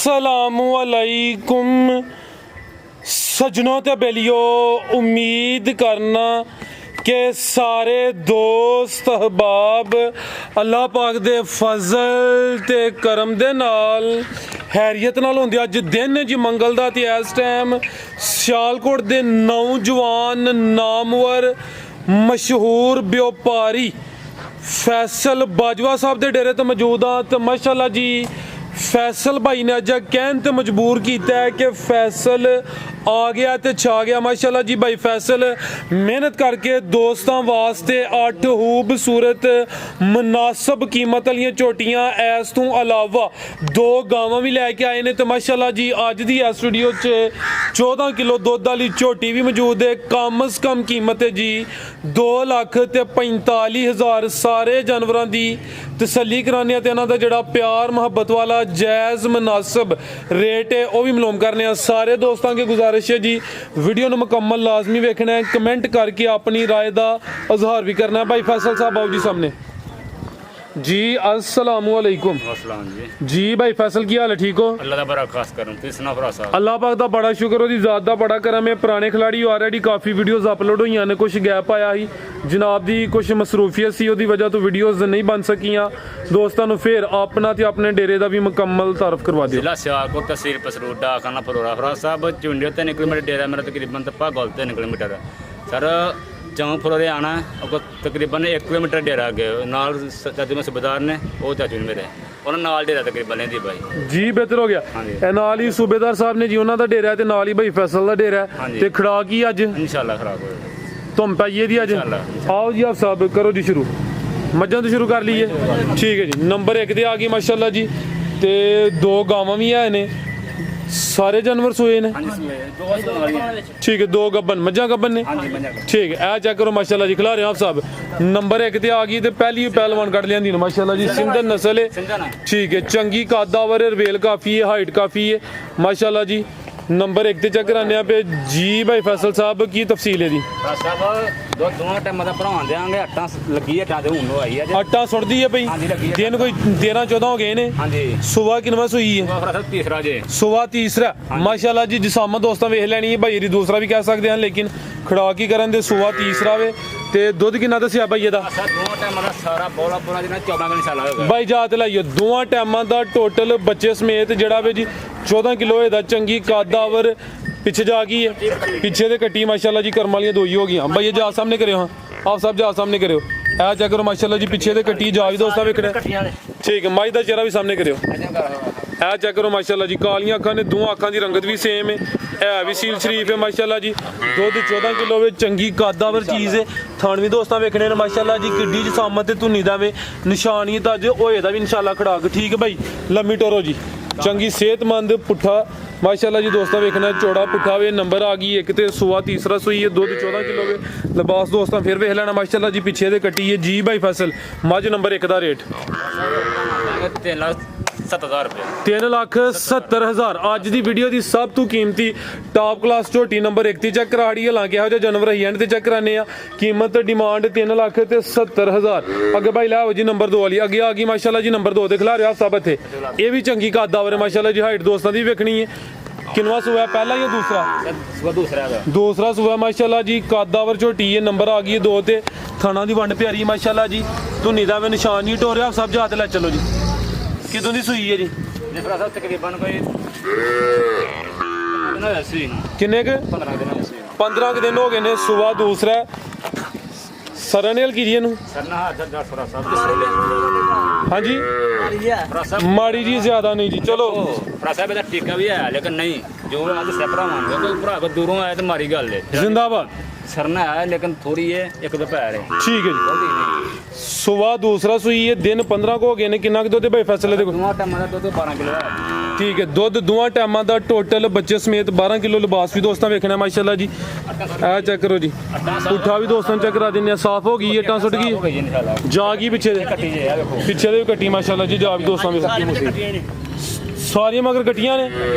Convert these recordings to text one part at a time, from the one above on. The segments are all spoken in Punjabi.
अस्सलामुअलैकुम सजनों ते बेलियो, उम्मीद करना कि सारे दोस्त अहबाब अल्लाह पाक दे फजल ते करम दे नाल हैरियत नाल होंदे। अज दिन जी मंगल दा ते इस टाइम सियालकोट दे नौजवान नामवर मशहूर व्यापारी फैसल बाजवा साहब दे डेरे ते मौजूद हाँ। तो माशाअल्लाह जी फैसल भाई ने अज कहन ते मजबूर किया है कि फैसल आ गया तो छा गया। माशाअल्लाह जी भाई फैसल मेहनत करके दोस्तों वास्ते 8 खूबसूरत मुनासब कीमत वाली झोटियां इस तू अलावा 2 गावां भी लैके आए ने। तो माशाअल्लाह जी अज दी इस वीडियो च 14 किलो दुध वाली झोटी भी मौजूद है। कम अज कम कीमत है जी 2,45,000। सारे जानवरों की तसल्ली कराने ते इन्हां दा जिहड़ा प्यार मुहब्बत वाला जायज़ मुनासब रेट है वह भी मालूम करने। सारे दोस्तों की गुजारिश है जी वीडियो को मुकम्मल लाजमी वेखना है, कमेंट करके अपनी राय का इजहार भी करना है। भाई फैसल साहब आओ जी सामने जी। अस्सलामुअलैकुम। जी भाई फैसल की हाल है? ठीक हो? अल्लाह दा बड़ा खास करम, तुसीं सुनाओ भरा साहब? अल्लाह पाक दा बड़ा शुक्र, ओदी ज़ात दा बड़ा करम है। पुराने खिलाड़ी ऑलरेडी काफ़ी वीडियोज़ अपलोड हुई ने, कुछ गैप आया ही जनाब दी कुछ मसरूफियत सी, ओदी वजह तो वीडियोज़ नहीं बन सकियां। दोस्तों को फिर अपना ते अपने डेरे का भी मुकम्मल तारफ करवा दियो। जिला सियालकोट तहसील पसरूर डाखाना फरोरा फरा साहब चुंडियो 3 किलोमीटर डेरा मेरा तकरीबन तप्पा गोल 3 किलोमीटर सर चौं फरोरे आना है। तकरीबन 1 किलोमीटर डेरा अगे नाल चाचू में सूबेदार ने वो चाचू ने मेरे उन्होंने नाल डेरा तकरीबन लेंदी भाई जी। बेहतर हो गया नाल ही सूबेदार साहब ने जी उन्हों का डेरा है, नाल ही भाई फैसल का डेरा है। खड़ाक ही अज इंशाल्लाह खड़ाक हो धुम पाइए दी अज। आओ जी आप साहब करो जी शुरू, मज्झां तो शुरू कर लीए। ठीक है जी, नंबर 1 ते आ गई माशाल्लाह जी। ते 2 गावां भी है ने, सारे जानवर सोए ने। ठीक है 2 गब्बन मज्झां गब्बन ने। ठीक है ए चेक करो माशाल्लाह जी खिला रहे आप साहब। नंबर 1 ते आ गई, तो पहली पहलवान कट लिया माशाल्लाह जी। सिंधन नस्ल है, ठीक है चंगी कदावर, रेल काफ़ी है, हाइट काफ़ी है माशाल्लाह जी। नंबर 1 ते चेक कराने पे जी भाई फैसल साहब की तफसील है जी। दोनों टाइम का भरा देंगे, आटा लगी है आटा सुटती है भाई। दिन कोई 13-14 हो गए ने। सुबह किनवा सुई है? तीसरा जी, सुबह तीसरा माशाल्लाह जी। जिसामत दोस्तों वेख लैनी है भाई, दूसरा भी कह सकते हैं, लेकिन खड़ा की करन दे सुबह तीसरा वे। ते दुध किन्ना दस्सिया भाई एदा? भाई जात लाइए 2 टाइमां दा टोटल बच्चे समेत जड़ा वे जी 14 किलो एदा चंगी कदावर पिछे जा गई है। पिछे दे कट्टी माशाल्लाह जी करम वालियां 2 ही हो गई। भाई ये जा सामने करे हाँ आप सब जा सामने करो ऐ चेक करो माशाल्लाह जी। पिछे दे कट्टी जा भी दोस्तों वेखना। ठीक है माई दा चेहरा भी सामने करो ऐ चेक करो माशाल्लाह जी। कालियां अखां ने, 2 अखां दी रंगत भी सेम है भी सील शरीफ है माशाल्लाह जी। दुध 14 किलो वे चंगी कदावर चीज़ है। थान भी दोस्तों वेखने ने माशाल्लाह जी। किड्डी जसामत ते धुनी दा वे निशानियत अज होए दा भी इंशाल्लाह खड़ाक। ठीक है भाई लम्मी टोरो जी, चंगी सेहतमंद पुट्ठा माशाल्लाह जी। दोस्तों वेखना चौड़ा पुट्ठा वे। नंबर आ गई 1 ते सुबह तीसरा सुई है। दुध 14 किलो वे। लिबास दोस्तों फिर वेख लेना माशाल्लाह जी। पिछे दे कट्टी है जी भाई फैसल। मझ नंबर 1 का रेट 3,70,000। अज की वीडियो की सब तो कीमती टॉप क्लास झोटी नंबर 1 चेक कराड़ी। हालांकि यहो जानवर ही एंड चेक कराने कीमत डिमांड 3,70,000। अगे भाई लै जी नंबर 2 वाली अगे आ गई माशाल्लाह जी। नंबर 2 खिला रहे आप सब इतने। ये भी चंगी कदावर है माशाल्लाह जी। हाइट दोस्तों की वेखनी है। किनवा सुबह पहला या दूसरा? दूसरा सुबह माशाल्लाह जी। कदावर झोटी है। नंबर आ गई 2 ते थाना की वंड प्यारी माशाल्लाह जी। धुनी का वे निशान नहीं टोरिया आप सब जाते लै चलो जी। कितों की सुई है जी? तकरीबन कोई किन्ने 15 दिन हो गए ने। सुबह दूसरा सरन हल्की जी हाँ जी माड़ी जी ज्यादा नहीं जी। चलो टीका भी है लेकिन नहीं जो भरा दूरों आया तो मारी गल है। जिंदाबाद सरना है लेकिन थोड़ी है, 1 दोपहर है। ठीक है जी। सुबह दूसरा सुई है। दिन 15 को हो गए ने। किन्ना दुध भाई फैसले देखो? 2 टाइम का दुध 12 किलो है। ठीक है दुध 2 टाइमां दा टोटल बच्चे समेत 12 किलो। लिबास भी दोस्तों वेखना माशाल्लाह जी। ऐ चेक करो जी। पुट्ठा भी दोस्तों चेक करा देने। साफ हो गई इट्टां सुट गई जा गई पिछे दे कट्टी माशाल्लाह जी। जा भी दोस्तों सारियां मगर कट्टियां ने।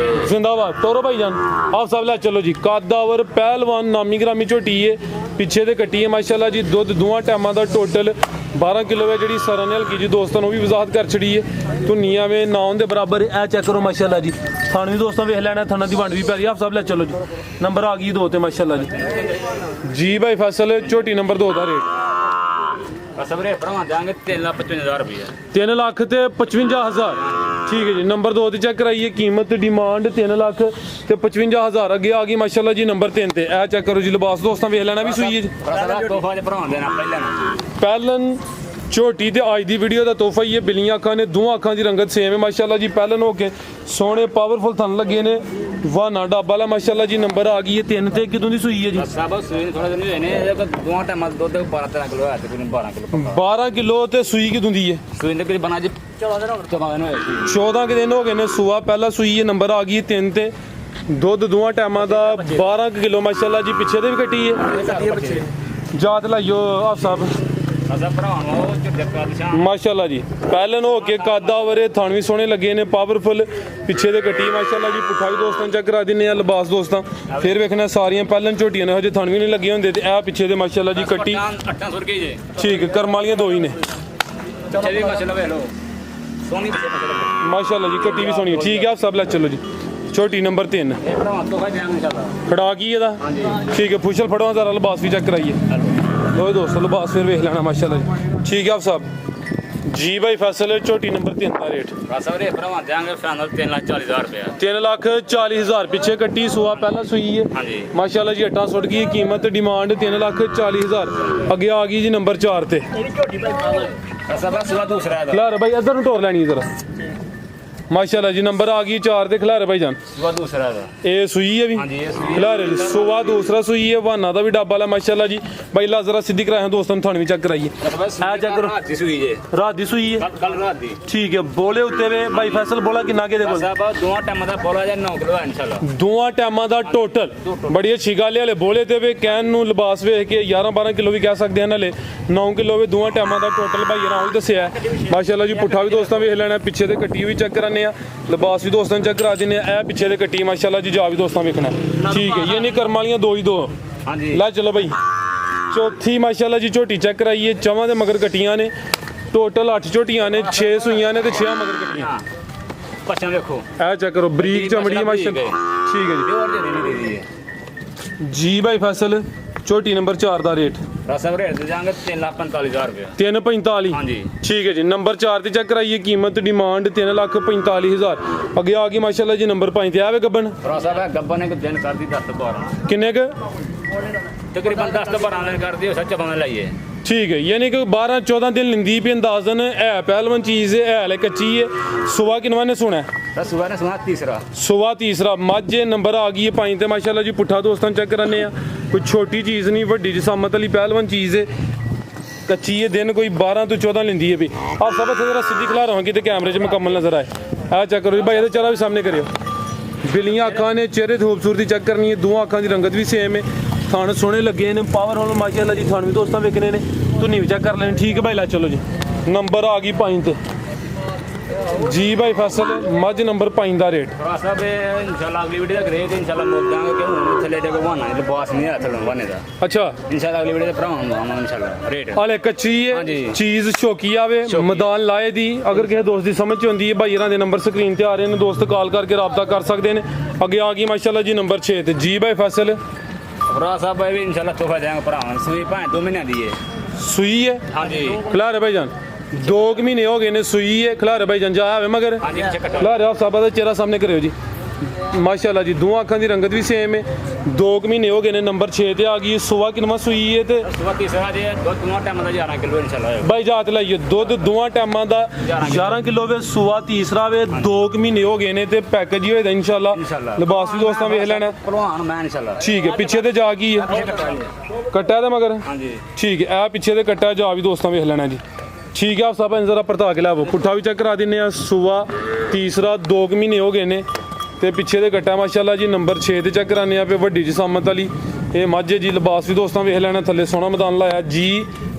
जिंदाबाद टोरो भाई जान आप सब लै चलो जी। कदावर पहलवान नामी ग्रामी झोटी है। पिछे दे कट्टी है माशाल्लाह जी। दुध 2 टाइमां दा टोटल 12 ਕਿਲੋ ਹੈ ਜਿਹੜੀ ਸਰਾਂ ਨੇ ਹਲਕੀ ਜੀ ਦੋਸਤਾਂ ਨੂੰ ਵੀ ਵਜ਼ਾਹਤ ਕਰ ਛੜੀ ਹੈ ਧੁੰਨੀਆਂ ਵੇ ਨਾ ਦੇ ਬਰਾਬਰ ਇਹ ਚੈੱਕ ਕਰੋ ਮਾਸ਼ਾਅੱਲਾ ਜੀ ਥਣ ਵੀ ਦੋਸਤਾਂ ਵੇਖ ਲੈਣਾ ਥਣਾਂ ਦੀ ਵੰਡ ਵੀ ਪਿਆਰੀ ਆਪ ਸਭ ਲੈ ਚਲੋ ਜੀ ਨੰਬਰ ਆ ਗਈ 2 ਤੇ ਮਾਸ਼ਾਅੱਲਾ ਜੀ ਭਾਈ ਫਸਲ ਝੋਟੀ ਨੰਬਰ 2 ਦਾ ਰੇਟ ਸਭ ਰੇਟ ਭਰਾ ਜਾਾਂਗੇ 3,55,000 ਰੁਪਏ 3 ਲੱਖ ਤੇ 55,000 ਠੀਕ ਹੈ ਜੀ ਨੰਬਰ 2 ਤੇ ਚੈੱਕ ਕਰਾਈਏ ਕੀਮਤ ਡਿਮਾਂਡ 3 ਲੱਖ ਤੇ 55,000 ਅੱਗੇ ਆ ਗਈ ਮਾਸ਼ਾਅੱਲਾ ਜੀ ਨੰਬਰ 3 ਤੇ ਇਹ ਚੈੱਕ ਕਰੋ ਜੀ ਲਿਬਾਸ ਦੋਸਤਾਂ ਵੇਖ ਲੈਣਾ ਵੀ ਸੂਈ ਹੈ ਜੀ ਤੋਹਫਾ ਚ ਭਰਾ ਦੇਣਾ ਪਹਿਲਨ ਝੋਟੀ ਤੇ ਅੱਜ ਦੀ ਵੀਡੀਓ ਦਾ ਤੋਹਫਾ ਹੀ ਹੈ ਬਿੱਲੀਆਂ ਅੱਖਾਂ ਨੇ ਦੋਹਾਂ ਅੱਖਾਂ ਦੀ ਰੰਗਤ ਸੇਮ ਹੈ ਮਾਸ਼ਾਅੱਲਾ ਜੀ ਪਹਿਲਨ ਹੋ ਕੇ ਸੋਹਣੇ ਪਾਵਰਫੁਲ ਥਣ ਲੱਗੇ ਨੇ ਵਾਨਾ ਡੱਬਾ ਲਾ ਮਾਸ਼ਾਅੱਲਾ ਜੀ ਨੰਬਰ ਆ ਗਈ ਹੈ 3 ਤੇ ਕਿਦੋਂ ਦੀ ਸੂਈ ਹੈ ਜੀ ਸਭ ਸੂਈ ਥੋੜਾ ਦਿਨ ਹੋਏ ਨੇ ਇਹ ਦੋਵਾਂ ਟਾਈਮਾਂ ਦਾ ਦੁੱਧ 12-13 ਕਿਲੋ ਹੈ ਤੇ ਕੋਈ 12 ਕਿਲੋ 12 ਕਿਲੋ ਤੇ ਸੂਈ ਕਿਦੋਂ ਦੀ ਹੈ ਸੂਈ ਦੇ ਕੋਈ ਬਣਾ ਜੀ 14 ਦਿਨ ਹੋਏ ਸੀ 14 ਦਿਨ ਹੋ ਗਏ ਨੇ ਸੂਆ ਪਹਿਲਾ ਸੂਈ ਹੈ ਨੰਬਰ ਆ ਗਈ 3 ਤੇ ਦੁੱਧ ਦੋਵਾਂ ਟਾਈਮਾਂ ਦਾ 12 ਕਿਲੋ ਮਾਸ਼ਾਅੱਲਾ ਜੀ ਪਿੱਛੇ ਦੇ ਵੀ ਕੱਟੀ ਹੈ ਜਾਤ ਲਾਈਓ ਆਪ ਸਾਹਿਬ ਅਸਾਂ ਭਰਾਵਾਂ ਉਹ ਚੱਕਾ ਨਿਸ਼ਾਨ ਮਾਸ਼ਾਅੱਲਾ ਜੀ ਪਹਿਲਨ ਹੋ ਕੇ ਕਾਦਾ ਵਰੇ ਥਣ ਵੀ ਸੋਹਣੇ ਲੱਗੇ ਨੇ ਪਾਵਰਫੁਲ ਪਿੱਛੇ ਦੇ ਕੱਟੀ ਮਾਸ਼ਾਅੱਲਾ ਜੀ ਪੁੱਠਾ ਵੀ ਦੋਸਤਾਂ ਚੈੱਕ ਕਰਾ ਦਿੰਨੇ ਆ ਲਿਬਾਸ ਦੋਸਤਾਂ ਫਿਰ ਵੇਖਣਾ ਸਾਰੀਆਂ ਪਹਿਲਨ ਝੋਟੀਆਂ ਨੇ ਹਜੇ ਥਣ ਵੀ ਨਹੀਂ ਲੱਗੇ ਹੁੰਦੇ ਤੇ ਇਹ ਪਿੱਛੇ ਦੇ ਮਾਸ਼ਾਅੱਲਾ ਜੀ ਕੱਟੀ 800 ਰੁਪਏ ਜੇ ਠੀਕ ਕਰਮ ਵਾਲੀਆਂ ਦੋ ਹੀ ਨੇ ਚਲੀ ਮਸਲਾ ਵੇਖ ਲਓ ਸੋਨੀ ਪਿੱਛੇ ਮਸਲਾ ਮਾਸ਼ਾਅੱਲਾ ਜੀ ਕੱਟੀ ਵੀ ਸੋਹਣੀ ਹੈ ਠੀਕ ਹੈ ਆਪ ਸਭ ਲੈ ਚਲੋ ਜੀ ਛੋਟੀ ਨੰਬਰ 3 ਇਹ ਭਰਾਵਾਂ ਤੋਂ ਖਾ ਜਾਾਂਗੇ ਇਨਸ਼ਾਅੱਲਾ ਖੜਾ ਕੀ ਇਹਦਾ ਹਾਂਜੀ ਠੀਕ ਹੈ ਫੁਸ਼ਲ ਫੜੋ ਜ਼ਰਾ ਲਿਬਾਸ ਵੀ ਚੈੱਕ ਕਰਾਈਏ ਲੋ ਦੋਸਤੋ ਲਿਬਾਸ ਫਿਰ ਵੇਖ ਲੈਣਾ ਮਾਸ਼ਾਅੱਲਾ ਜੀ ਠੀਕ ਹੈ ਆਪ ਸਾਹਿਬ ਜੀ ਭਾਈ ਫਸਲ ਝੋਟੀ ਨੰਬਰ 3 ਦਾ ਰੇਟ ਬਸ ਵੀਰੇ ਭਰਾਵਾਂ ਜਾਾਂਗੇ ਫਾਈਨਲ 3,40,000 ਰੁਪਏ 3,40,000 ਪਿੱਛੇ ਕੱਟੀ ਸੂਆ ਪਹਿਲਾਂ ਸੂਈ ਹੈ ਹਾਂਜੀ ਮਾਸ਼ਾਅੱਲਾ ਜੀ ਅੱਟਾਂ ਸੁੱਟ ਗਈ ਕੀਮਤ ਡਿਮਾਂਡ 3,40,000 ਅੱਗੇ ਆ ਗਈ ਜੀ ਨੰਬਰ 4 ਤੇ ਅਸਾਂ ਬਸ ਸਵਾ ਦੂਸਰਾ ਦਾ ਖਿਲਾਰ ਭਾਈ ਇੱਧਰ ਨੂੰ ਟੋਰ ਲੈਣੀ ਜ਼ਰਾ ਮਾਸ਼ਾਅੱਲਾ ਜੀ ਨੰਬਰ ਆ ਗਈ 4 ਤੇ ਖਿਲਾਰ ਭਾਈ ਜਾਨ ਸਵਾ ਦੂਸਰਾ ਦਾ ਇਹ ਸੂਈ ਹੈ ਵੀ ਹਾਂਜੀ ਇਹ ਸੂਈ ਖਿਲਾਰ ਸੂਆ ਦੂਸਰਾ ਸੂਈ ਹੈ ਵਾਨਾ ਦਾ ਵੀ ਡੱਬਾ ਲਾ ਮਾਸ਼ਾਅੱਲਾ ਜੀ ਭਾਈ ਲਾ ਜ਼ਰਾ ਸਿੱਧੀ ਕਰਾਇਆ ਦੋਸਤਾਂ ਨੂੰ ਤੁਹਾਨੂੰ ਵੀ ਚੈੱਕ ਕਰਾਈਏ ਆ ਚੈੱਕ ਕਰੋ ਰਾਤ ਦੀ ਸੂਈ ਜੇ ਰਾਤ ਦੀ ਸੂਈ ਹੈ ਕੱਲ ਰਾਤ ਦੀ ਠੀਕ ਹੈ ਬੋਲੇ ਉੱਤੇ ਵੇ ਭਾਈ ਫੈਸਲ ਬੋਲਾ ਕਿੰਨਾ ਕੇ ਦੇ ਕੋਲ ਸਾਹਿਬ ਦੋਵਾਂ ਟਾਈਮਾਂ ਦਾ ਬੋਲਾ ਜਾਂ 9 ਕਿਲੋ ਹੈ ਇਨਸ਼ਾਅੱਲਾ ਦੋਵਾਂ ਟਾਈਮਾਂ ਦਾ ਟੋਟਲ ਬੜੀ ਅੱਛੀ ਗੱਲ ਹੈ ਹਲੇ ਬੋਲੇ ਤੇ ਵੇ ਕਹਿਣ ਨੂੰ ਲਿਬਾਸ ਵੇਖ ਕੇ 11-12 ਕਿਲੋ ਵੀ ਕਹਿ ਸਕਦੇ ਹਨ ਹਲੇ 9 ਕਿਲੋ ਵੇ ਦੋਵਾਂ ਟਾਈਮਾਂ ਦਾ ਟੋਟਲ ਭਾਈ ਨਾਲ ਦੱਸਿਆ ਮਾਸ਼ਾਅੱਲਾ ਜੀ ਪੁੱਠਾ ਵੀ ਦੋਸਤਾਂ ਵੇਖ ਲੈਣਾ ਪਿੱਛੇ ਦੇ ਕੱਟੀ ਵੀ ਚੈੱਕ ਕਰਾਨੇ ਆ ਲਿਬਾਸ ਵੀ ਦੋਸਤਾਂ ਚੈੱਕ ਕਰਾ ਦਿੰਨੇ ਆ ਇਹ ਪਿੱਛੇ ਦੇ ਕੱਟੀ ਮਾਸ਼ਾਅੱਲਾ ਜੀ ਜਾ ਵੀ ਦੋਸਤਾਂ ਵੇਖਣਾ ਠੀਕ ਹੈ ਇਹ ਨਹੀਂ ਕਰਮ ਵਾਲੀਆਂ ਦੋ ਹੀ ਦੋ ਹਾਂਜੀ ਲੈ ਚਲੋ ਭਾਈ ਚੌਥੀ ਮਾਸ਼ਾਅੱਲਾ ਜੀ ਝੋਟੀ ਚੈੱਕ ਕਰਾਈਏ ਚਵਾਂ ਦੇ ਮਗਰ ਕੱਟੀਆਂ ਨੇ ਟੋਟਲ 8 ਝੋਟੀਆਂ ਨੇ 6 ਸੂਈਆਂ ਨੇ ਤੇ 6 ਮਗਰ ਕੱਟੀਆਂ ਪਛਾਣ ਵੇਖੋ ਇਹ ਚੈੱਕ ਕਰੋ ਬਰੀਕ ਚਮੜੀ ਮਾਸ਼ਾਅੱਲਾ ਠੀਕ ਹੈ ਪਿਓਰ ਦੇ ਨਹੀਂ ਦੇ ਦੀ ਜੀ ਭਾਈ ਫਸਲ ਝੋਟੀ ਨੰਬਰ 4 ਦਾ ਰੇਟ ਰਸਮ ਰੇਟ ਦੇ ਜਾਾਂਗੇ 3,45,000 ਰੁਪਏ 345 ਹਾਂਜੀ ਠੀਕ ਹੈ ਜੀ ਨੰਬਰ 4 ਤੇ ਚੈੱਕ ਕਰਾਈਏ ਕੀਮਤ ਡਿਮਾਂਡ 3,45,000 ਅੱਗੇ ਆ ਗਈ ਮਾਸ਼ਾਅੱਲਾ ਜੀ ਨੰਬਰ 5 ਤੇ ਆਵੇ ਗੱਬਨ ਰਸਮ ਹੈ ਗੱਬਨ ਇੱਕ ਦਿਨ ਕਰਦੀ 10 ਤੋਂ 12 ਕਿੰਨੇ ਕ ਤਕਰੀਬਨ 10 ਤੋਂ 12 ਦਿਨ ਕਰਦੀ ਹੋ ਸੱਚ ਬੰਦ ਲਾਈਏ ਠੀਕ ਹੈ ਯਾਨੀ ਕਿ 12-14 ਦਿਨ ਲਿੰਦੀ ਵੀ ਅੰਦਾਜ਼ਨ ਹੈ ਪਹਿਲਵਨ ਚੀਜ਼ ਹੈ ਹਲੇ ਕੱਚੀ ਹੈ ਸੁਬਾ ਕਿਨਵਾ ਨੇ ਸੁਣਾ ਸੁਬਾ ਨੇ ਸੁਣਾ ਤੀਸਰਾ ਸੁਬਾ ਤੀਸਰਾ ਮਾਝੇ ਨੰਬਰ ਆ ਗਈ ਹੈ 5 ਤੇ ਮਾਸ਼ਾਅੱਲਾ ਜੀ ਪੁੱਠਾ ਦੋਸਤਾਂ ਚੈੱਕ ਕਰਾਨੇ ਆ ਕੋਈ ਛੋਟੀ ਚੀਜ਼ ਨਹੀਂ ਵੱਡੀ ਜਸਾਮਤ ਵਾਲੀ ਪਹਿਲਵਨ ਚੀਜ਼ ਹੈ ਕੱਚੀ ਹੈ ਦਿਨ ਕੋਈ 12 ਤੋਂ 14 ਲਿੰਦੀ ਹੈ ਵੀ ਆਪ ਸਭ ਇੱਥੇ ਜਰਾ ਸਿੱਧੀ ਖਿਲਾ ਰਹਾਂਗੇ ਤੇ ਕੈਮਰੇ 'ਚ ਮੁਕੰਮਲ ਨਜ਼ਰ ਆਏ ਆ ਚੈੱਕ ਕਰੋ ਜੀ ਭਾਈ ਇਹਦੇ ਚਿਹਰਾ ਵੀ ਸਾਹਮਣੇ ਕਰਿਓ ਬਿੱਲੀਆਂ ਅੱਖਾਂ ਨੇ ਚਿਹਰੇ ਦੀ ਖੂਬਸੂਰਤੀ ਚੈੱਕ ਕਰਨੀ ਹੈ ਦੋਵਾਂ ਅੱਖਾਂ ਦੀ ਰੰਗਤ ਵੀ ਸੇਮ ਹੈ ਥਣ ਸੋਹਣੇ ਲੱਗੇ ਨੇ ਪਾਵਰਫੁਲ ਮਾਸ਼ਾਅੱਲਾ ਜੀ ਥਣ ਵੀ ਦੋਸਤਾਂ ਵੇਖਣੇ ਨੇ ਧੁੰਨੀ ਵੀ ਚੈੱਕ ਕਰ ਲੈਣੀ ਠੀਕ ਹੈ ਭਾਈ ਲੈ ਚਲੋ ਜੀ ਨੰਬਰ ਆ ਗਈ 5 ਤੇ ਜੀ ਭਾਈ ਫਸਲ ਮੱਝ ਨੰਬਰ 5 ਦਾ ਰੇਟ ਰਸਮ ਇਨਸ਼ਾਅੱਲਾ ਅਗਲੀ ਵੀਡੀਓ ਦਾ ਗ੍ਰੇਡ ਇਨਸ਼ਾਅੱਲਾ ਮੁੱਕ ਜਾਾਂਗੇ ਕਿ ਹੁਣ ਥੱਲੇ ਦੇ ਗਵਾਨਾ ਦੇ ਬਾਸ ਨਹੀਂ ਆ ਥੱਲੋਂ ਵਾਨੇ ਦਾ ਅੱਛਾ ਇਨਸ਼ਾਅੱਲਾ ਅਗਲੀ ਵੀਡੀਓ ਦੇ ਭਰਾਵਾਂ ਨੂੰ ਆਵਾਂ ਇਨਸ਼ਾਅੱਲਾ ਰੇਟ ਹਾਲੇ ਕੱਚੀ ਹੈ ਹਾਂਜੀ। ਚੀਜ਼ ਸ਼ੌਕੀ ਆਵੇ ਮੈਦਾਨ ਲਾਏ ਦੀ ਅਗਰ ਕਿਸੇ ਦੋਸਤ ਦੀ ਸਮਝ ਚ ਹੁੰਦੀ ਹੈ ਭਾਈ ਇਹਨਾਂ ਦੇ ਨੰਬਰ ਸਕਰੀਨ ਤੇ ਆ ਰਹੇ ਨੇ ਦੋਸਤ ਕਾਲ ਕਰਕੇ ਰਾਬਤਾ ਕਰ ਸਕਦੇ ਨੇ ਅੱਗੇ ਆ ਗਈ ਮਾਸ਼ਾਅੱਲਾ ਜੀ ਨੰਬਰ 6 ਤੇ ਜੀ ਭਾਈ ਫਸਲ ਭਰਾ ਸਾਹਿਬ ਵੀ ਇਨਸ਼ਾਅੱਲਾ ਤੋਹਫਾ ਦੇਾਂਗੇ ਭਰਾਵਾਂ ਨੂੰ ਸੂਈ ਭਾਵੇਂ 2 ਮਹੀਨਿਆਂ ਦੀ ਹੈ ਸੂਈ ਹੈ ਹਾਂਜੀ ਖਿਲਾਰੇ ਭਾਈ ਜਾਨ 2 ਮਹੀਨੇ ਹੋ ਗਏ ਨੇ ਸੂਈ ਹੈ ਖਿਲਾਰੇ ਭਾਈ ਜਾਨ ਜਾ ਆਵੇ ਮਗਰ ਹਾਂਜੀ ਪਿੱਛੇ ਕੱਟੋ ਖਿਲਾਰੇ ਆਪ ਸਾਹਿਬਾਂ ਦਾ ਚਿਹਰਾ ਸਾਹਮਣੇ ਕਰਿਓ ਜੀ ਮਾਸ਼ਾਅੱਲਾ ਜੀ ਦੋਵਾਂ ਅੱਖਾਂ ਦੀ ਰੰਗਤ ਵੀ ਸੇਮ ਹੈ 2 ਮਹੀਨੇ ਹੋ ਗਏ ਨੇ ਨੰਬਰ 6 ਤੇ ਆ ਗਈ ਸੁਬਾ ਕਿਨਵਾ ਸੂਈ ਹੈ ਤੇ ਸੁਬਾ ਤੀਸਰਾ ਜੇ ਦੁੱਧ ਦੋਵਾਂ ਟਾਈਮਾਂ ਦਾ 11 ਕਿਲੋ ਇਨਸ਼ਾਅੱਲਾ ਹੋਏਗਾ ਭਾਈ ਜਾਤ ਲਾਈਏ ਦੁੱਧ ਦੋਵਾਂ ਟਾਈਮਾਂ ਦਾ 11 ਕਿਲੋ ਵੇ ਸੁਬਾ ਤੀਸਰਾ ਵੇ 2 ਮਹੀਨੇ ਹੋ ਗਏ ਨੇ ਤੇ ਪੈਕੇਜ ਹੀ ਹੋਏਗਾ ਇਨਸ਼ਾਅੱਲਾ ਲਿਬਾਸ ਵੀ ਦੋਸਤਾਂ ਵੇਖ ਲੈਣਾ ਭਲਵਾਨ ਮੈਂ ਇਨਸ਼ਾਅੱਲਾ ਠੀਕ ਹੈ ਪਿੱਛੇ ਤੇ ਜਾ ਗਈ ਹੈ ਕੱਟਾ ਤੇ ਮਗਰ ਹਾਂਜੀ ਠੀਕ ਹੈ ਇਹ ਪਿੱਛੇ ਤੇ ਕੱਟਾ ਜਾ ਵੀ ਦੋਸਤਾਂ ਵੇਖ ਲੈਣਾ ਜੀ ਠੀਕ ਹੈ ਆਪ ਸਭ ਜ਼ਰਾ ਪਰਤਾ ਕੇ ਲਾਵੋ ਪੁੱਠਾ ਵੀ ਚੈੱਕ ਕਰਾ ਦਿੰਨੇ ਆ ਸੁਬਾ ਤੀਸਰਾ 2 ਮਹੀਨੇ ਹੋ ਗਏ ਨੇ ਤੇ ਪਿੱਛੇ ਦੇ ਕੱਟਾ ਮਾਸ਼ਾਅੱਲਾ ਜੀ ਨੰਬਰ 6 ਤੇ ਚੈੱਕ ਕਰਾਨੇ ਆ ਪੇ ਵੱਡੀ ਜਸਾਮਤ ਵਾਲੀ ਇਹ ਮਾਝੇ ਜੀ ਲਿਬਾਸ ਵੀ ਦੋਸਤਾਂ ਵੇਖ ਲੈਣਾ ਥੱਲੇ ਸੋਹਣਾ ਮੈਦਾਨ ਲਾਇਆ ਜੀ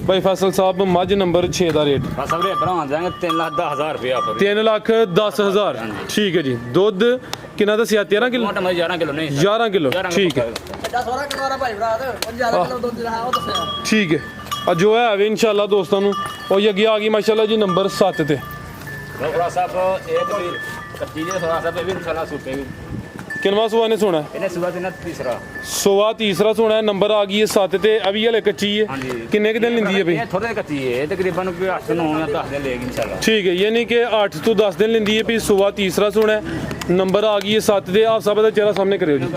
ਭਾਈ ਫੈਸਲ ਸਾਹਿਬ ਮੱਝ ਨੰਬਰ 6 ਦਾ ਰੇਟ ਬਸ ਵੀਰੇ ਭਰਾਵਾਂ ਜਾਾਂਗੇ 3,10,000 ਰੁਪਏ ਆਪ 3,10,000 ਠੀਕ ਹੈ ਜੀ ਦੁੱਧ ਕਿੰਨਾ ਦੱਸਿਆ 13 ਕਿਲੋ ਟਮਾਟਰ 11 ਕਿਲੋ ਨਹੀਂ 11 ਕਿਲੋ ਠੀਕ ਹੈ ਵੱਡਾ ਸੋਹਰਾ ਕਿਲੋ ਭਾਈ ਭਰਾ ਤੇ 11 ਕਿਲੋ ਦੁੱਧ ਜਿਹੜਾ ਉਹ ਦੱਸਿਆ ਠੀਕ ਹੈ ਆ ਜੋ ਹੈ ਵੇ ਇਨਸ਼ਾਅੱਲਾ ਦੋਸਤਾਂ ਨੂੰ ਉਹ ਹੀ ਅੱਗੇ ਆ ਗਈ ਮਾਸ਼ਾਅੱਲਾ ਜੀ ਨੰਬਰ 7 ਤੇ थोड़ा सा एक भी कच्ची है थोड़ा सा भी इंशाल्लाह सूटे भी ਕਿੰਨਵਾ ਸੂਆ ਨੇ ਸੋਣਾ इन्हें सुबह दिन तीसरा ਸੋਆ ਤੀਸਰਾ ਸੋਣਾ ਹੈ ਨੰਬਰ ਆ ਗਈ ਹੈ 7 ਤੇ ਅਭੀ ਹਲੇ ਕੱਚੀ ਹੈ हाँ जी ਕਿੰਨੇ ਕੁ ਦਿਨ ਲੈਂਦੀ ਹੈ ਬਈ ये थोड़े कच्ची है तकरीबन 8 9 या 10 दिन लेगी इंशाल्लाह ਠੀਕ ਹੈ ਯਾਨੀ ਕਿ 8 ਤੋਂ 10 ਦਿਨ ਲੈਂਦੀ ਹੈ ਵੀ ਸੋਆ ਤੀਸਰਾ ਸੋਣਾ ਹੈ ਨੰਬਰ ਆ ਗਈ ਹੈ 7 ਤੇ ਆਪ ਸਭ ਦਾ ਚਿਹਰਾ ਸਾਹਮਣੇ ਕਰਿਓ ਜੀ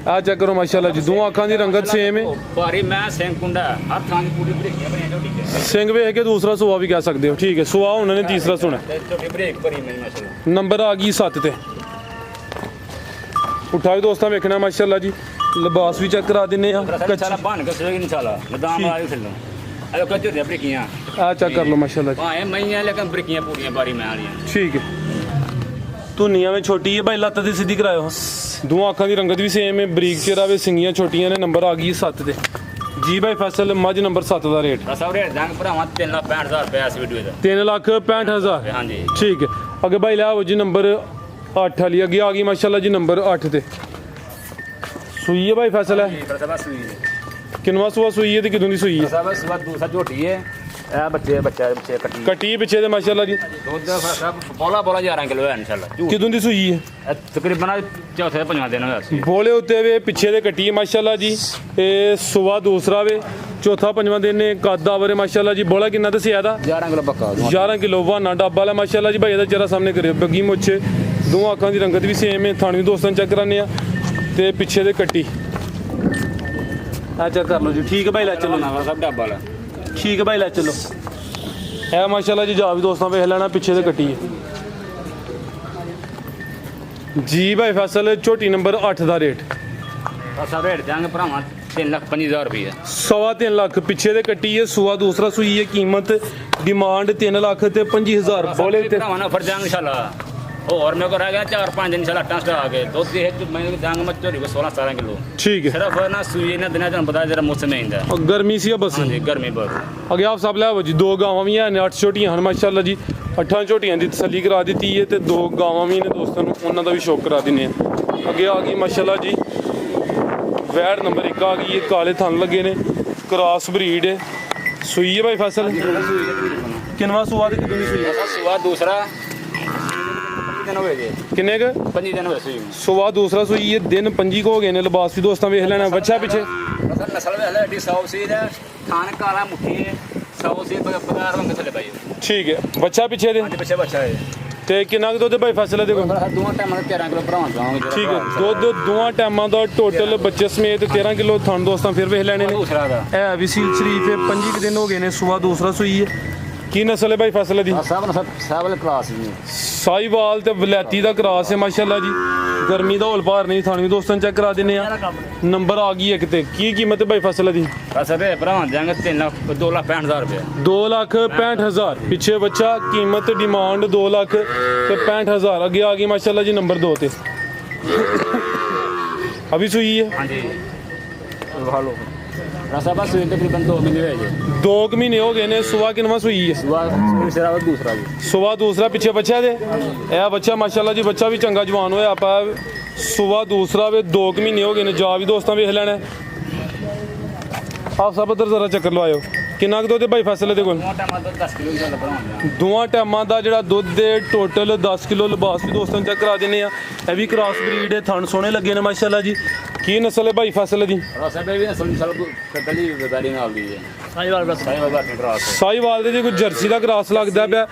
ਆ ਚੈੱਕ ਕਰੋ ਮਾਸ਼ਾਅੱਲਾ ਜੀ ਦੋਵਾਂ ਅੱਖਾਂ ਦੀ ਰੰਗਤ ਸੇਮ ਹੈ भारी मैं सेम कुंडा हर थां की पूरी ब्रेक है बनी छोटी है ਸਿੰਘ ਵੇਖ ਕੇ ਦੂਸਰਾ ਸੋਆ ਵੀ ਕਹਿ ਸਕਦੇ ਹੋ ਠੀਕ ਹੈ ਸੋਆ ਉਹਨਾਂ ਨੇ ਤੀਸਰਾ ਸੋਣਾ छोटी ब्रेक भरी मेरी माशाल्लाह ਨੰਬਰ ਆ ਗਈ 7 ਤੇ ਉਠਾਓ ਦੋਸਤਾਂ ਵੇਖਣਾ ਮਾਸ਼ਾਅੱਲਾ ਜੀ ਲਿਬਾਸ ਵੀ ਚੈੱਕ ਕਰਾ ਦਿੰਨੇ ਆ इंशाल्लाह बन के चलेगी इंशाल्लाह निदाम आ फिल्म अरे कुछ जो ब्रेकियां ਆ ਚੈੱਕ ਕਰ ਲਓ ਮਾਸ਼ਾਅੱਲਾ ਜੀ हां मैं है लेकिन ब्रेकियां पूरी बारी मैं वाली ਠੀਕ ਹੈ ਧੁਨੀਆਂ ਵਿੱਚ ਛੋਟੀ ਹੈ ਭਾਈ ਲੱਤ ਦੀ ਸਿੱਧੀ ਕਰਾਇਓ ਦੋਵਾਂ ਅੱਖਾਂ ਦੀ ਰੰਗਤ ਵੀ ਸੇਮ ਹੈ ਬਰੀਕ ਚਿਹਰਾ ਵੇ ਸਿੰਗੀਆਂ ਛੋਟੀਆਂ ਨੇ ਨੰਬਰ ਆ ਗਈ 7 ਤੇ ਜੀ ਭਾਈ ਫੈਸਲ ਮੱਝ ਨੰਬਰ 7 ਦਾ ਰੇਟ सब रेट दांग भरावा 3,65,000 रुपए इस वीडियो दा 3,65,000 हां जी ਠੀਕ ਹੈ ਅੱਗੇ ਭਾਈ ਲਿਆਓ ਜੀ ਨੰਬਰ 8 ਵਾਲੀ ਅੱਗੇ ਆ ਗਈ ਮਾਸ਼ਾਅੱਲਾ ਜੀ ਨੰਬਰ 8 ਤੇ ਸੂਈ ਹੈ ਭਾਈ ਫੈਸਲ ਹੈ सब सुई है ਕਿੰਨਵਾ ਸੂਆ ਸੂਈ ਹੈ ਤੇ ਕਿਦੋਂ ਦੀ ਸੂਈ ਹੈ सब सुबह दूसरा झोटी है ए बच्चे कट्टी ਕੱਟੀ ਪਿੱਛੇ ਤੇ ਮਾਸ਼ਾਅੱਲਾ ਜੀ दूध सब बोला 11 किलो है इंशाल्लाह ਕਿਦੋਂ ਦੀ ਸੂਈ ਹੈ तकरीबन चौथे पंजवां दिन होया सी ਬੋਲੇ ਉੱਤੇ ਵੇ ਪਿੱਛੇ ਦੇ ਕੱਟੀ ਹੈ ਮਾਸ਼ਾਅੱਲਾ ਜੀ ਇਹ ਸੂਆ ਦੂਸਰਾ ਵੇ ਚੌਥਾ ਪੰਜਵਾਂ ਦਿਨ ਨੇ ਕਾਦਾ ਵਰੇ ਮਾਸ਼ਾਅੱਲਾ ਜੀ ਬੋਲਾ ਕਿੰਨਾ ਦੱਸਿਆ ਦਾ 11 ਕਿਲੋ ਪੱਕਾ 11 ਕਿਲੋ ਵਾਨਾ ਡੱਬਾ ਵਾਲਾ ਮਾਸ਼ਾਅੱਲਾ ਜੀ ਭਾਈ ਇਹਦਾ ਚਿਹਰਾ ਸਾਹਮਣੇ ਕਰਿਓ ਬੱਗੀ ਮੁੱਛੇ ਦੋਵਾਂ ਅੱਖਾਂ ਦੀ ਰੰਗਤ ਵੀ ਸੇਮ ਹੈ ਥਾਣੀ ਦੋਸਤਾਂ ਚੈੱਕ ਕਰਾਨੇ ਆ ਤੇ ਪਿੱਛੇ ਦੇ ਕੱਟੀ ਆ ਚੈੱਕ ਕਰ ਲਓ ਜੀ ਠੀਕ ਹੈ ਭਾਈ ਲੈ ਚਲੋ ना सब डब्बा वाला ਠੀਕ ਹੈ ਭਾਈ ਲੈ ਚਲੋ ਇਹ ਮਾਸ਼ਾਅੱਲਾ ਜੀ ਜਾ ਵੀ ਦੋਸਤਾਂ ਵੇਖ ਲੈਣਾ ਪਿੱਛੇ ਦੇ ਕੱਟੀ ਹੈ ਜੀ ਭਾਈ ਫੈਸਲ ਝੋਟੀ ਨੰਬਰ 8 ਦਾ ਰੇਟ सब रेट देंगे भरावा 3,25,000 रुपये 3.5 ਲੱਖ ਪਿੱਛੇ ਦੇ ਕੱਟੀ ਹੈ ਸੂਆ ਦੂਸਰਾ ਸੂਈ ਹੈ ਕੀਮਤ ਡਿਮਾਂਡ 3 ਲੱਖ ਤੇ 25,000 ਬੋਲੇ ਤੇ भरावा ना फिर देंगे इंशाल्लाह और मेरे को रह गया 4-5 दिन इंशाल्लाह टस्ट आ गए दूध दी है मैं देंगे मैं चोरी को 16-17 किलो ਠੀਕ ਹੈ सिर्फ ना सुई ना दिन जन पता जरा मौसम में इंदा ਔਰ ਗਰਮੀ ਸੀ ਬਸ हाँ जी गर्मी बहुत ਅੱਗੇ ਆਪ ਸਭ ਲਿਆਵੋ ਜੀ ਦੋ ਗਾਵਾਂ ਵੀ ਹਨ 8 ਛੋਟੀਆਂ ਹਨ ਮਾਸ਼ਾਅੱਲਾ ਜੀ 8 ਝੋਟੀਆਂ ਦੀ ਤਸੱਲੀ ਕਰਾ ਦਿੱਤੀ ਹੈ ਤੇ ਦੋ ਗਾਵਾਂ ਵੀ ਨੇ ਦੋਸਤਾਂ ਨੂੰ ਉਹਨਾਂ ਦਾ ਵੀ ਸ਼ੌਕ ਕਰਾ ਦਿੰਨੇ ਆ ਅੱਗੇ ਆ ਗਈ ਮਾਸ਼ਾਅੱਲਾ ਜੀ ਵੈੜ ਨੰਬਰ 1 ਆ ਗਈ ਹੈ ਕਾਲੇ ਥਣ ਲੱਗੇ ਨੇ ਕ੍ਰਾਸ ਬਰੀਡ ਹੈ ਸੂਈ ਹੈ ਭਾਈ ਫਸਲ ਕਿੰਨਵਾ ਸੂਆ ਤੇ ਕਿੰਨੀ ਸੂਈ ਹੈ सुबह दूसरा दिन हो गए ਕਿੰਨੇ ਕ 5 दिन हुए सुई ਸੂਆ ਦੂਸਰਾ ਸੂਈ ਹੈ ਦਿਨ 25 ਕੁ ਹੋ ਗਏ ਨੇ ਲਿਬਾਸ ਵੀ ਦੋਸਤਾਂ ਵੇਖ ਲੈਣਾ ਬੱਚਾ ਪਿੱਛੇ नसल नस्ल में है एडी 100 सी है थान काला मुट्ठी है 100 सी पगार रंग चले भाई ਠੀਕ ਹੈ ਬੱਚਾ ਪਿੱਛੇ ਦੇ हाँ जी पीछे बच्चा है ਤੇ ਕਿੰਨਾ ਕੁ ਦੁੱਧ ਭਾਈ ਫਸਲ ਦੇ ਕੋਲ दोनों टाइम 13 किलो भरावा जाऊंगे ਠੀਕ ਹੈ ਦੁੱਧ ਦੋਵਾਂ ਟਾਈਮਾਂ ਦਾ ਟੋਟਲ ਬੱਚੇ ਸਮੇਤ 13 ਕਿਲੋ ਥਣ ਦੋਸਤਾਂ ਫਿਰ ਵੇਖ ਲੈਣੇ ਨੇ दूसरा दा ਇਹ ਵੀ ਸੀਲ ਸ਼ਰੀਫ ਹੈ 25 ਕੁ ਦਿਨ ਹੋ ਗਏ ਨੇ ਸੂਆ ਦੂਸਰਾ ਸੂਈ ਹੈ ਕੀ ਨਸਲ ਹੈ ਭਾਈ ਫਸਲ ਦੀ सब वाले क्लास में ਸਾਈਵਾਲ ਤੇ ਵਲੈਤੀ ਦਾ ਕਰਾਸ ਹੈ ਮਾਸ਼ਾਅੱਲਾ ਜੀ ਗਰਮੀ ਦਾ ਹੋਲ ਭਾਰ ਨਹੀਂ ਥਾਣੀ ਦੋਸਤਾਂ ਚੈੱਕ ਕਰਾ ਦਿੰਨੇ ਆ ਨੰਬਰ ਆ ਗਈ ਇੱਕ ਤੇ ਕੀ ਕੀਮਤ ਹੈ ਭਾਈ ਫਸਲ ਦੀ बस अबे भरावा जाएंगे 2,65,000 रुपये 2,65,000 ਪਿੱਛੇ ਬੱਚਾ ਕੀਮਤ ਡਿਮਾਂਡ 2 ਲੱਖ ਤੇ 65,000 ਅੱਗੇ ਆ ਗਈ ਮਾਸ਼ਾਅੱਲਾ ਜੀ ਨੰਬਰ 2 ਤੇ ਅਭੀ ਸੂਈ ਹੈ हाँ जी हेलो रसा बस सुई तकरीबन 2 महीने हुए जी 2 ਮਹੀਨੇ ਹੋ ਗਏ ਨੇ ਸੂਆ ਕਿੰਨਵਾ ਸੂਈ ਹੈ सुबह सुई सिरा दूसरा जी ਸੂਆ ਦੂਸਰਾ ਪਿੱਛੇ ਬੱਚਾ ਦੇ ਇਹ ਬੱਚਾ ਮਾਸ਼ਾਅੱਲਾ ਜੀ ਬੱਚਾ ਵੀ ਚੰਗਾ ਜਵਾਨ ਹੋਇਆ ਆਪਾਂ ਸੂਆ ਦੂਸਰਾ ਵੇ 2 ਮਹੀਨੇ ਹੋ ਗਏ ਨੇ ਜਾ ਵੀ ਦੋਸਤਾਂ ਵੇਖ ਲੈਣਾ ਆਪ ਸਭ ਇੱਧਰ ਜ਼ਰਾ ਚੱਕਰ ਲਵਾਇਓ ਕਿੰਨਾ ਕੁ ਦੁੱਧ ਹੈ ਭਾਈ ਫਸਲ ਦੇ ਕੋਲ दोनों टाइम 10 किलो इंशाल्लाह भरावा ਦੋਵਾਂ ਟਾਈਮਾਂ ਦਾ ਜਿਹੜਾ ਦੁੱਧ ਦੇ ਟੋਟਲ 10 ਕਿਲੋ ਲਿਬਾਸ ਵੀ ਦੋਸਤਾਂ ਨੂੰ ਚੈੱਕ ਕਰਾ ਦਿੰਨੇ ਆ ਇਹ ਵੀ ਕ੍ਰਾਸ ਬਰੀਡ ਹੈ ਥਣ ਸੋਹਣੇ ਲੱਗੇ ਨੇ ਮਾਸ਼ਾਅੱਲਾ ਜੀ ਕੀ ਨਸਲ ਹੈ ਭਾਈ ਫਸਲ ਦੀ रसा भी ना सब कदली बेदारी नाल दी है साई वाला क्रास है ਸਾਈਵਾਲ ਦੇ ਜੀ ਕੋਈ ਜਰਸੀ ਦਾ ਕ੍ਰਾਸ ਲੱਗਦਾ ਪਿਆ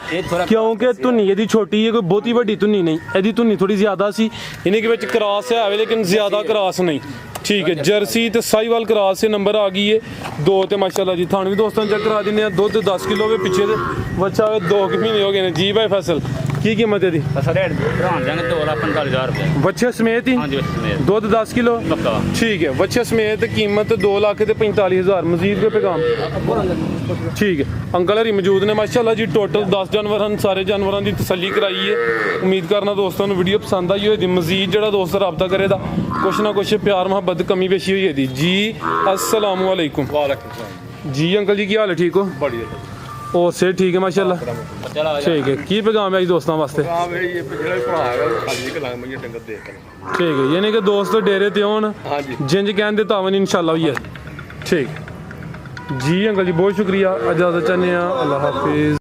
ਕਿਉਂਕਿ ਧੁੰਨੀ ਇਹਦੀ ਛੋਟੀ ਹੈ ਕੋਈ ਬਹੁਤੀ ਵੱਡੀ ਧੁੰਨੀ ਨਹੀਂ ਇਹਦੀ ਧੁੰਨੀ ਥੋੜੀ ਜ਼ਿਆਦਾ ਸੀ ਇਹਨੇ ਕਿ ਵਿੱਚ ਕ੍ਰਾਸ ਹੈ ਲੇਕਿਨ ਜ਼ਿਆਦਾ ਕ੍ਰਾਸ ਨਹੀਂ ਠੀਕ ਹੈ ਜਰਸੀ ਤੇ ਸਾਈਵਾਲ ਕ੍ਰਾਸ ਸੇ ਨੰਬਰ ਆ ਗਈ ਹੈ 2 ਤੇ ਮਾਸ਼ਾਅੱਲਾ ਜੀ ਥਾਣ ਵੀ ਦੋਸਤਾਂ ਨੂੰ ਚੈੱਕ ਕਰਾ ਦਿੰਨੇ ਆ ਦੁੱਧ 10 ਕਿਲੋ ਵੇ ਪਿੱਛੇ ਦੇ ਬੱਚਾ 2 ਮਹੀਨੇ ਹੋ ਗਏ ਨੇ ਜੀ ਭਾਈ ਫਸਲ ਕੀ ਕੀਮਤ ਇਹਦੀ रसा रेट भरावा जाएंगे 2,45,000 रुपये ਬੱਚੇ ਸਮੇਤ ਹੀ हाँ जी उसमें ਦੁੱਧ 10 ਕਿਲੋ पक्का ਠੀਕ ਹੈ ਬੱਚੇ ਸਮੇਤ ਕੀਮਤ 2 ਲੱਖ ਤੇ 45,000 ਮਜ਼ੀਦ ਕੇ ਪੈਗਾਮ ਠੀਕ ਹੈ ਅੰਕਲ ਹਰੀ ਮੌਜੂਦ ਨੇ ਮਾਸ਼ਾਅੱਲਾ ਜੀ ਟੋਟਲ 10 ਜਾਨਵਰ ਹਨ ਸਾਰੇ ਜਾਨਵਰਾਂ ਦੀ ਤਸੱਲੀ ਕਰਾਈ ਹੈ ਉਮੀਦ ਕਰਨਾ ਦੋਸਤਾਂ ਨੂੰ ਵੀਡੀਓ ਪਸੰਦ ਆਈ ਹੋਏਗੀ ਮਜ਼ੀਦ ਜਿਹੜਾ ਦੋਸਤ ਰਾਬਤਾ ਕਰੇਗਾ ਕੁਛ ਨਾ ਕੁਛ ਪਿਆਰ ਮੁਹੱਬਤ ਕਮੀ ਪੇਸ਼ੀ ਹੋਈ ਇਹਦੀ ਜੀ अस्सलामु अलैकुम जी अंकल जी की हाल है ठीक हो बढ़िया और से ठीक है माशाल्लाह चला ठीक है की पैगाम है जी दोस्तों वास्ते हाँ भाई ये पिछड़ा ही पढ़ा है खाली के लांग में ये डंगर देख कर ठीक है यानी कि दोस्त डेरे ते होन हाँ जी जिंज कहन दे तावन इंशाल्लाह होई है ठीक ਜੀ ਅੰਕਲ ਜੀ, ਬਹੁਤ ਸ਼ੁਕਰੀਆ। ਇਜਾਜ਼ਤ ਚਾਹੁੰਦੇ ਹਾਂ। ਅੱਲਾ ਹਾਫਿਜ਼।